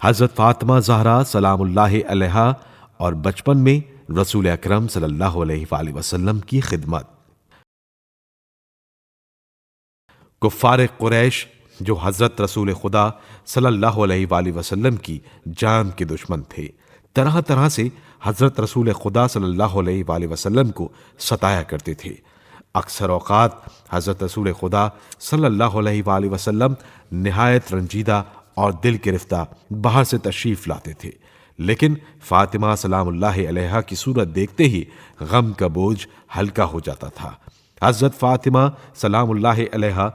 حضرت فاطمہ زہرا سلام اللہ علیہا اور بچپن میں رسول اکرم صلی اللہ علیہ وآلہ وسلم کی خدمت۔ کفار قریش جو حضرت رسول خدا صلی اللہ علیہ وآلہ وسلم کی جان کے دشمن تھے، طرح طرح سے حضرت رسول خدا صلی اللہ علیہ وآلہ وسلم کو ستایا کرتے تھے۔ اکثر اوقات حضرت رسول خدا صلی اللہ علیہ وآلہ وسلم نہایت رنجیدہ اور دل گرفتہ باہر سے تشریف لاتے تھے، لیکن فاطمہ سلام اللہ علیہا کی صورت دیکھتے ہی غم کا بوجھ ہلکا ہو جاتا تھا۔ حضرت فاطمہ سلام اللہ علیہا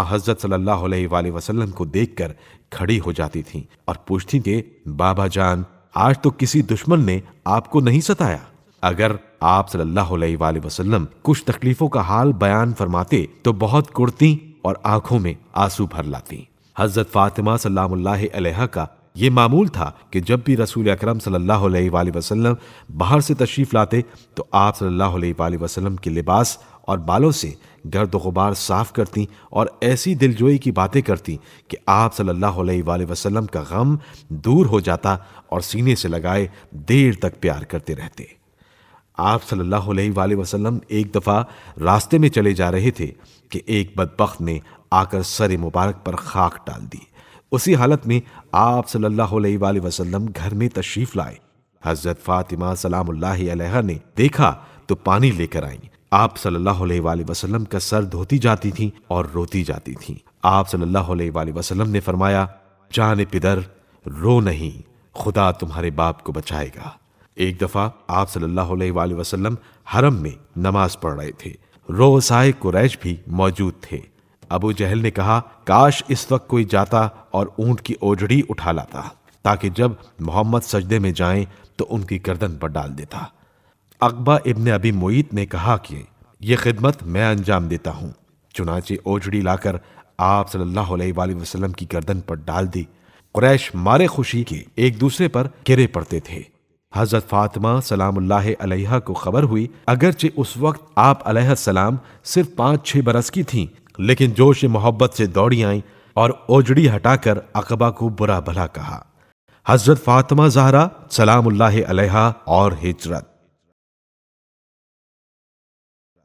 حضرت صلی اللہ علیہ وآلہ وسلم کو دیکھ کر کھڑی ہو جاتی تھیں اور پوچھتی کہ بابا جان، آج تو کسی دشمن نے آپ کو نہیں ستایا؟ اگر آپ صلی اللہ علیہ وآلہ وسلم کچھ تکلیفوں کا حال بیان فرماتے تو بہت کرتی اور آنکھوں میں آنسو بھر لاتی۔ حضرت فاطمہ سلام اللہ علیہا کا یہ معمول تھا کہ جب بھی رسول اکرم صلی اللہ علیہ وآلہ وسلم باہر سے تشریف لاتے تو آپ صلی اللہ علیہ وآلہ وسلم کے لباس اور بالوں سے گرد و غبار صاف کرتی اور ایسی دلجوئی کی باتیں کرتی کہ آپ صلی اللہ علیہ وآلہ وسلم کا غم دور ہو جاتا اور سینے سے لگائے دیر تک پیار کرتے رہتے۔ آپ صلی اللہ علیہ وآلہ وسلم ایک دفعہ راستے میں چلے جا رہے تھے کہ ایک بدبخت نے آ کر سر مبارک پر خاک ڈال دی۔ اسی حالت میں آپ صلی اللہ علیہ وآلہ وسلم گھر میں تشریف لائے۔ حضرت فاطمہ سلام اللہ علیہا نے دیکھا تو پانی لے کر آئیں۔ آپ صلی اللہ علیہ وآلہ وسلم کا سر دھوتی جاتی تھیں اور روتی جاتی تھیں۔ آپ صلی اللہ علیہ وآلہ وسلم نے فرمایا، جان پدر رو نہیں، خدا تمہارے باپ کو بچائے گا۔ ایک دفعہ آپ صلی اللہ علیہ وآلہ وسلم حرم میں نماز پڑھ رہے تھے۔ رؤسائے قریش بھی موجود تھے۔ ابو جہل نے کہا، کاش اس وقت کوئی جاتا اور اونٹ کی اوجڑی اٹھا لاتا تاکہ جب محمد سجدے میں جائیں تو ان کی گردن پر ڈال دیتا۔ عقبہ ابن ابی معیط نے کہا کہ یہ خدمت میں انجام دیتا ہوں۔ چنانچہ اوجڑی لا کر آپ صلی اللہ علیہ وآلہ وسلم کی گردن پر ڈال دی۔ قریش مارے خوشی کے ایک دوسرے پر گرے پڑتے تھے۔ حضرت فاطمہ سلام اللہ علیہا کو خبر ہوئی، اگرچہ اس وقت آپ علیہ السلام صرف 5-6 برس کی تھیں، لیکن جوش محبت سے دوڑی آئیں اور اوجڑی ہٹا کر عقبہ کو برا بھلا کہا۔ حضرت فاطمہ زہرا سلام اللہ علیہا اور ہجرت۔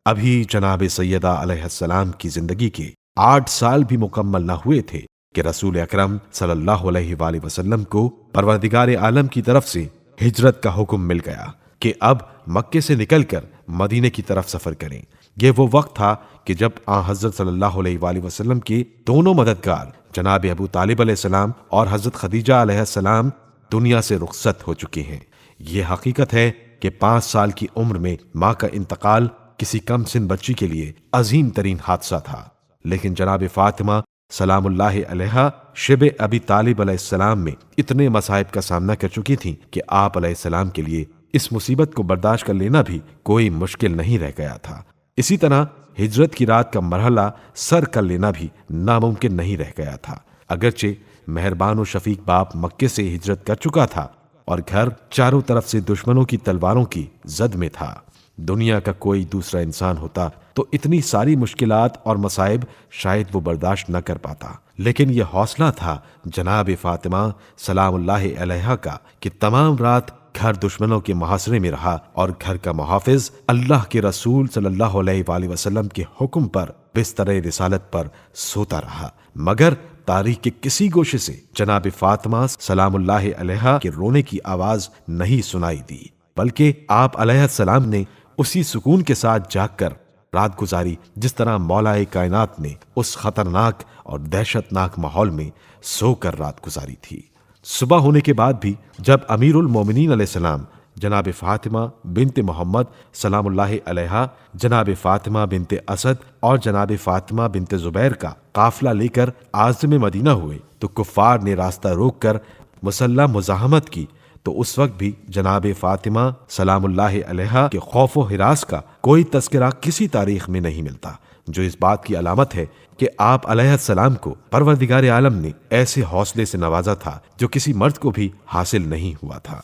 ابھی جناب سیدہ علیہ السلام کی زندگی کے 8 سال بھی مکمل نہ ہوئے تھے کہ رسول اکرم صلی اللہ علیہ وآلہ وسلم کو پروردگار عالم کی طرف سے ہجرت کا حکم مل گیا کہ اب مکے سے نکل کر مدینے کی طرف سفر کریں۔ یہ وہ وقت تھا کہ جب حضرت صلی اللہ علیہ وآلہ وسلم کے دونوں مددگار جناب ابو طالب علیہ السلام اور حضرت خدیجہ علیہ السلام دنیا سے رخصت ہو چکے ہیں۔ یہ حقیقت ہے کہ 5 سال کی عمر میں ماں کا انتقال کسی کم سن بچی کے لیے عظیم ترین حادثہ تھا، لیکن جناب فاطمہ سلام اللہ علیہا شب ابی طالب علیہ السلام میں اتنے مصائب کا سامنا کر چکی تھیں کہ آپ علیہ السلام کے لیے اس مصیبت کو برداشت کر لینا بھی کوئی مشکل نہیں رہ گیا تھا۔ اسی طرح ہجرت کی رات کا مرحلہ سر کر لینا بھی ناممکن نہیں رہ گیا تھا۔ اگرچہ مہربان و شفیق باپ مکے سے ہجرت کر چکا تھا اور گھر چاروں طرف سے دشمنوں کی تلواروں کی زد میں تھا، دنیا کا کوئی دوسرا انسان ہوتا تو اتنی ساری مشکلات اور مصائب شاید وہ برداشت نہ کر پاتا، لیکن یہ حوصلہ تھا جناب فاطمہ سلام اللہ علیہا کا کہ تمام رات گھر دشمنوں کے محاصرے میں رہا اور گھر کا محافظ اللہ کے رسول صلی اللہ علیہ وآلہ وسلم کے حکم پر بستر رسالت پر سوتا رہا، مگر تاریخ کے کسی گوشے سے جناب فاطمہ سلام اللہ علیہا کے رونے کی آواز نہیں سنائی دی، بلکہ آپ علیہ السلام نے اسی سکون کے ساتھ جاگ کر رات گزاری جس طرح مولا کائنات نے اس خطرناک اور دہشت ناک ماحول میں سو کر رات گزاری تھی۔ صبح ہونے کے بعد بھی جب امیر المومنین علیہ السلام جناب فاطمہ بنت محمد سلام اللہ علیہا، جناب فاطمہ بنت اسد اور جناب فاطمہ بنت زبیر کا قافلہ لے کر عازم مدینہ ہوئے تو کفار نے راستہ روک کر مسلح مزاحمت کی، تو اس وقت بھی جناب فاطمہ سلام اللہ علیہا کے خوف و ہراس کا کوئی تذکرہ کسی تاریخ میں نہیں ملتا، جو اس بات کی علامت ہے کہ آپ علیہ السلام کو پروردگار عالم نے ایسے حوصلے سے نوازا تھا جو کسی مرد کو بھی حاصل نہیں ہوا تھا۔